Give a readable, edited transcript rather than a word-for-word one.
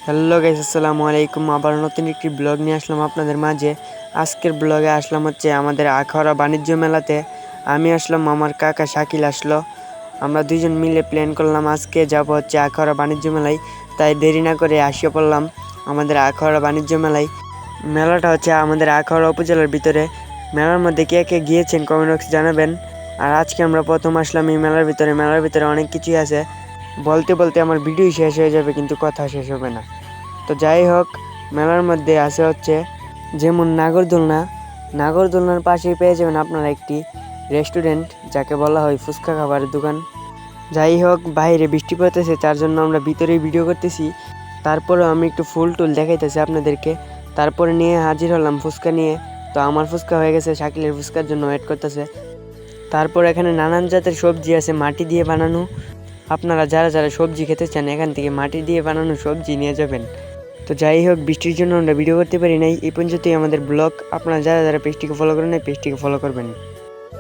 Hello guys, আসসালামু আলাইকুম। আবার নতুন একটি ব্লগ নিয়ে আসলাম আপনাদের মাঝে। আজকের ব্লগে আসলাম হচ্ছে আমাদের আখাউড়া বাণিজ্য মেলাতে। আমি আসলাম, আমার কাকা শাকিল আসলো। আমরা দুইজন মিলে প্ল্যান করলাম আজকে যাব হচ্ছে আখাউড়া বাণিজ্য মেলায়। তাই দেরি না করে আসিয়ে পড়লাম আমাদের আখাউড়া বাণিজ্য মেলায়। মেলাটা হচ্ছে আমাদের আখাউড়া উপজেলার ভিতরে। মেলার মধ্যে কে কে গিয়েছেন কমেন্ট বক্সে জানাবেন। আর আজকে আমরা প্রথম আসলাম এই মেলার ভিতরে। মেলার ভিতরে অনেক কিছুই আছে, বলতে বলতে আমার ভিডিও শেষ হয়ে যাবে কিন্তু কথা শেষ হবে না। তো যাই হোক, মেলার মধ্যে আছে হচ্ছে যেমন নাগরদোলনার পাশেই পেয়ে যাবেন আপনারা একটি রেস্টুরেন্ট, যাকে বলা হয় ফুচকা খাবারের দোকান। যাই হোক, বাইরে বৃষ্টি পড়তেছে, তার জন্য আমরা ভিতরেই ভিডিও করতেছি। তারপরেও আমি একটু ফুল টুল দেখাইতেছি আপনাদেরকে। তারপরে নিয়ে হাজির হলাম ফুচকা নিয়ে। তো আমার ফুচকা হয়ে গেছে, শাকিলের ফুচকার জন্য ওয়েট করতেছে। তারপর এখানে নানান জাতের সবজি আছে মাটি দিয়ে বানানো। আপনারা যারা যারা সবজি খেতে চান এখান থেকে মাটি দিয়ে বানানো সবজি নিয়ে যাবেন। তো যাই হোক, বৃষ্টির জন্য আমরা ভিডিও করতে পারি নাই। এই পর্যন্তই আমাদের ব্লগ। আপনারা যারা যারা পেজটিকে ফলো করেন নাই, পেজটিকে ফলো করবেন।